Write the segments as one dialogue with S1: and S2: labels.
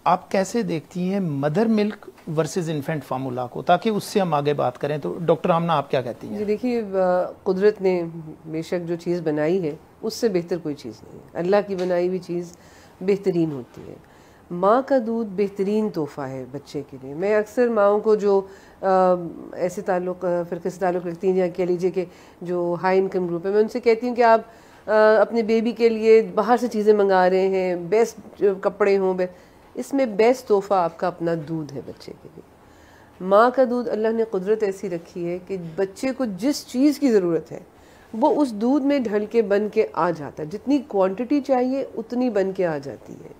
S1: آپ کیسے دیکھتی ہیں mother milk versus infant formula کو، تاکہ اس سے ہم آگے بات کریں؟ تو ڈاکٹر آمنہ آپ کیا کہتی ہیں؟
S2: جی دیکھیے، قدرت نے بے شک جو چیز بنائی ہے اس سے بہتر کوئی چیز نہیں ہے. اللہ کی بنائی ہوئی چیز بہترین ہوتی ہے. ماں کا دودھ بہترین تحفہ ہے بچے کے لیے. میں اکثر ماؤں کو جو ایسے فرقے سے تعلق رکھتی ہیں یا کہہ لیجیے کہ جو ہائی انکم گروپ ہے، میں ان سے کہتی ہوں کہ آپ اپنے بیبی کے لیے باہر سے چیزیں منگا رہے ہیں، بیسٹ کپڑے ہوں، اس میں بیسٹ تحفہ آپ کا اپنا دودھ ہے بچے کے لیے. ماں کا دودھ اللہ نے قدرت ایسی رکھی ہے کہ بچے کو جس چیز کی ضرورت ہے وہ اس دودھ میں ڈھل کے بن کے آ جاتا ہے. جتنی کوانٹٹی چاہیے اتنی بن کے آ جاتی ہے.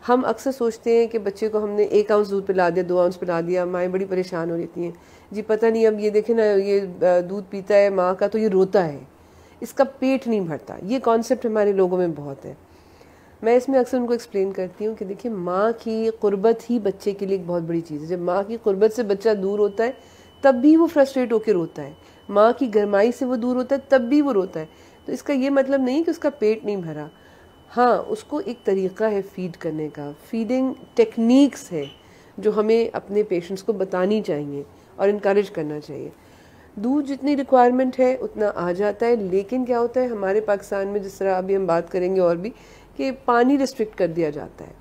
S2: ہم اکثر سوچتے ہیں کہ بچے کو ہم نے 1 ounce دودھ پلا دیا، 2 ounce پلا دیا، مائیں بڑی پریشان ہو رہتی ہیں. جی پتہ نہیں، اب یہ دیکھیں نا، یہ دودھ پیتا ہے ماں کا تو یہ روتا ہے، اس کا پیٹ نہیں بھرتا. یہ کانسیپٹ ہمارے لوگوں میں بہت ہے. میں اس میں اکثر ان کو ایکسپلین کرتی ہوں کہ دیکھیں، ماں کی قربت ہی بچے کے لیے ایک بہت بڑی چیز ہے. جب ماں کی قربت سے بچہ دور ہوتا ہے تب بھی وہ فرسٹریٹ ہو کے روتا ہے. ماں کی گرمائی سے وہ دور ہوتا ہے تب بھی وہ روتا ہے. تو اس کا یہ مطلب نہیں کہ اس کا پیٹ نہیں بھرا. ہاں، اس کو ایک طریقہ ہے فیڈ کرنے کا، فیڈنگ ٹیکنیکس ہے جو ہمیں اپنے پیشنٹس کو بتانی چاہیے اور انکریج کرنا چاہیے. دودھ جتنی ریکوائرمنٹ ہے اتنا آ جاتا ہے. لیکن کیا ہوتا ہے ہمارے پاکستان میں، جس طرح ابھی ہم بات کریں گے اور بھی، کہ پانی ریسٹرکٹ کر دیا جاتا ہے.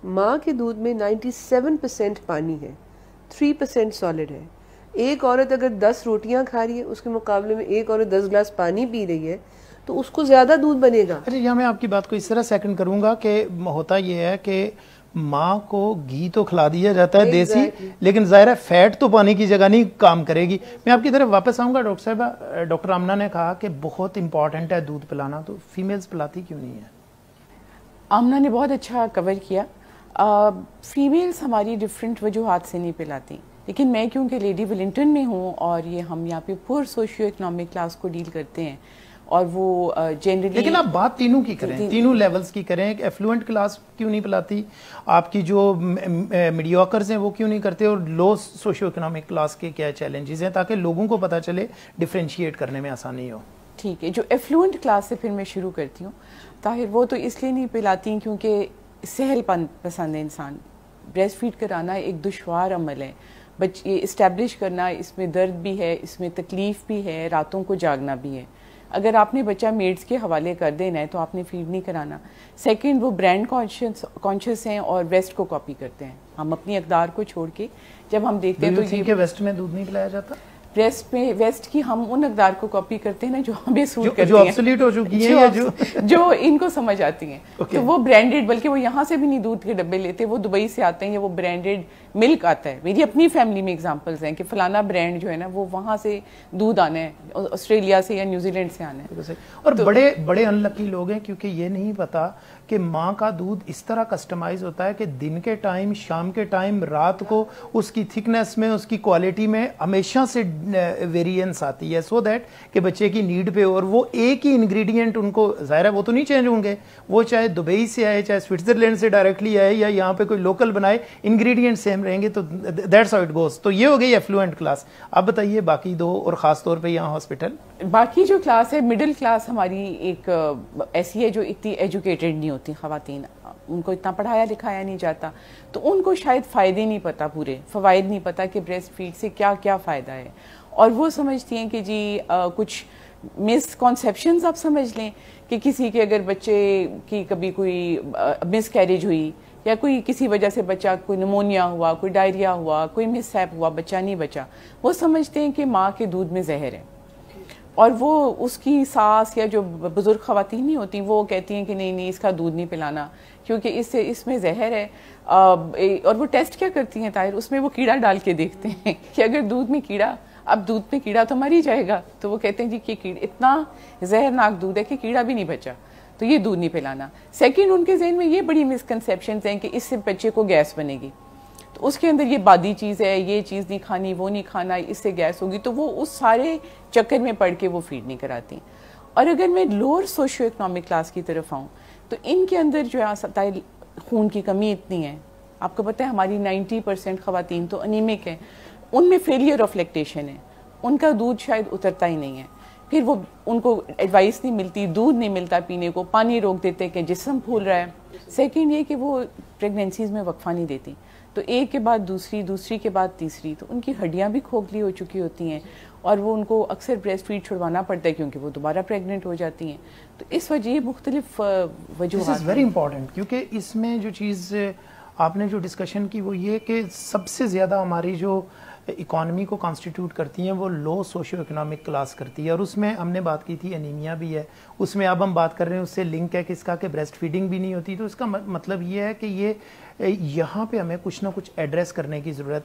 S2: ماں کے دودھ میں 97% پانی ہے، 3% سالڈ ہے. ایک عورت اگر 10 روٹیاں کھا رہی ہے، اس کے مقابلے میں ایک عورت 10 گلاس پانی پی رہی ہے، تو اس کو زیادہ دودھ بنے گا.
S1: اچھا، یہاں میں آپ کی بات کو اس طرح سیکنڈ کروں گا کہ ہوتا یہ ہے کہ ماں کو گھی تو کھلا دیا جاتا ہے دیسی، لیکن ظاہر ہے فیٹ تو پانی کی جگہ نہیں کام کرے گی. میں آپ کی طرف واپس آؤں گا. ڈاکٹر صاحبہ، ڈاکٹر آمنہ نے کہا کہ بہت امپورٹنٹ ہے دودھ پلانا، تو فیمیلز پلاتی کیوں نہیں ہے؟
S3: آمنہ نے بہت اچھا کور کیا. فیمیلز ہماری ڈفرینٹ وجوہات سے نہیں پلاتی، لیکن میں کیونکہ لیڈی ولنگٹن میں ہوں اور یہ ہم یہاں پہ پور سوشیو اکنامک کلاس کو ڈیل کرتے ہیں، اور وہ جنرلی،
S1: لیکن آپ بات تینوں کی کریں، تینوں لیولز کی کریں. کہ ایفلوئنٹ کلاس کیوں نہیں پلاتی، آپ کی جو میڈیوکرز ہیں وہ کیوں نہیں کرتے، اور لو سوشیو اکنامک کلاس کے کیا چیلنجز ہیں، تاکہ لوگوں کو پتہ چلے، ڈفرینشیٹ کرنے میں آسانی ہو.
S3: ٹھیک ہے، جو ایفلوئنٹ کلاس سے پھر میں شروع کرتی ہوں. طاہر، وہ تو اس لیے نہیں پلاتی کیونکہ سہل پسند ہے انسان. بریسٹ فیڈ کرانا ایک دشوار عمل ہے. یہ اسٹیبلش کرنا، اس میں درد بھی ہے، اس میں تکلیف بھی ہے، راتوں کو جاگنا بھی ہے. اگر آپ نے بچہ میڈس کے حوالے کر دینا ہے تو آپ نے فیڈ نہیں کرانا. سیکنڈ، وہ برانڈ کانشیس ہیں اور ویسٹ کو کاپی کرتے ہیں. ہم اپنی اقدار کو چھوڑ کے جب ہم دیکھتے ہیں تو
S1: یہ ویسٹ میں دودھ نہیں پلایا جاتا.
S3: ویسٹ کی ہم ان اقدار کو کاپی کرتے ہیں نا جو ہمیں سوٹ کرتی ہیں،
S1: جو obsolete ہو چکی ہیں،
S3: جو ان کو سمجھ آتی ہیں. تو وہ برانڈیڈ، بلکہ وہ یہاں سے بھی نہیں دودھ کے ڈبے لیتے، وہ دبئی سے آتے ہیں یا وہ برانڈیڈ ملک آتا ہے. میری اپنی فیملی میں اگزامپلز ہیں کہ فلانا برانڈ جو ہے نا وہ وہاں سے دودھ آنا ہے، آسٹریلیا سے یا نیوزی لینڈ سے آنا ہے.
S1: اور بڑے ان لکی لوگ ہیں کیونکہ یہ نہیں پتا کہ ماں کا دودھ اس طرح کسٹمائز ہوتا ہے کہ دن کے ٹائم، شام کے ٹائم، رات کو اس کی تھکنس میں، اس کی کوالٹی میں ہمیشہ سے ویریئنس آتی ہے، سو دیٹ کہ بچے کی نیڈ پہ. اور وہ ایک ہی انگریڈینٹ ان کو، ظاہر ہے وہ تو نہیں چینج ہوں گے، وہ چاہے دبئی سے آئے، چاہے سوئٹزرلینڈ سے ڈائریکٹلی آئے، یا یہاں پہ کوئی لوکل بنائے، انگریڈینٹ سیم رہیں گے. تو دیٹس ہاؤ اٹ گوز. تو یہ ہو گئی ایفلوئنٹ کلاس. اب بتائیے باقی دو، اور خاص طور پہ یہاں ہاسپٹل.
S3: باقی جو کلاس ہے، مڈل کلاس ہماری ایک ایسی ہے جو اتنی ایجوکیٹڈ نہیں ہوتی خواتین، ان کو اتنا پڑھایا لکھایا نہیں جاتا، تو ان کو شاید فائدے نہیں پتا، پورے فوائد نہیں پتا کہ بریسٹ فیڈ سے کیا کیا فائدہ ہے. اور وہ سمجھتی ہیں کہ جی کچھ مس کانسیپشنز آپ سمجھ لیں کہ کسی کے اگر بچے کی کبھی کوئی مس کیریج ہوئی، یا کوئی کسی وجہ سے بچہ، کوئی نمونیا ہوا، کوئی ڈائریا ہوا، کوئی مس ہیپ ہوا، بچہ نہیں بچا، وہ سمجھتے ہیں کہ ماں کے دودھ میں زہر ہے. اور وہ اس کی ساس یا جو بزرگ خواتین نہیں ہوتی وہ کہتی ہیں کہ نہیں اس کا دودھ نہیں پلانا کیونکہ اس میں زہر ہے. اور وہ ٹیسٹ کیا کرتی ہیں طاہر، اس میں وہ کیڑا ڈال کے دیکھتے ہیں کہ اگر دودھ میں کیڑا، اب دودھ میں کیڑا تو مر ہی جائے گا، تو وہ کہتے ہیں جی کہ اتنا زہرناک دودھ ہے کہ کیڑا بھی نہیں بچا، تو یہ دودھ نہیں پلانا. سیکنڈ، ان کے ذہن میں یہ بڑی مسکنسیپشنز ہیں کہ اس سے بچے کو گیس بنے گی، تو اس کے اندر یہ بادی چیز ہے، یہ چیز نہیں کھانی، وہ نہیں کھانا، اس سے گیس ہوگی، تو وہ اس سارے چکر میں پڑھ کے وہ فیڈ نہیں کراتی. اور اگر میں لوور سوشیو اکنامک کلاس کی طرف آؤں تو ان کے اندر جو ہے خون کی کمی اتنی ہے. آپ کو پتہ ہے ہماری 90% خواتین تو انیمک ہیں، ان میں فیلئر آف لیکٹیشن ہے، ان کا دودھ شاید اترتا ہی نہیں ہے. پھر وہ ان کو ایڈوائس نہیں ملتی, دودھ نہیں ملتا پینے کو, پانی روک دیتے کہ جسم پھول رہا ہے. سیکنڈ یہ کہ وہ پریگنینسیز میں وقفہ نہیں دیتی, تو ایک کے بعد دوسری, دوسری کے بعد تیسری, تو ان کی ہڈیاں بھی کھوکھلی ہو چکی ہوتی ہیں اور وہ ان کو اکثر بریسٹ فیڈ چھڑوانا پڑتا ہے کیونکہ وہ دوبارہ پریگننٹ ہو جاتی ہیں. تو اس وجہ مختلف وجوہات
S1: ویری امپورٹنٹ, کیونکہ اس میں جو چیز آپ نے جو ڈسکشن کی وہ یہ کہ سب سے زیادہ ہماری جو اکانومی کو کانسٹیٹیوٹ کرتی ہیں وہ لو سوشو اکنامک کلاس کرتی ہے, اور اس میں ہم نے بات کی تھی انیمیا بھی ہے, اس میں اب ہم بات کر رہے ہیں اس سے لنک ہے کہ اس کا کہ بریسٹ فیڈنگ بھی نہیں ہوتی. تو اس کا مطلب یہ ہے کہ یہ یہاں پہ ہمیں کچھ نہ کچھ ایڈریس کرنے کی ضرورت ہے.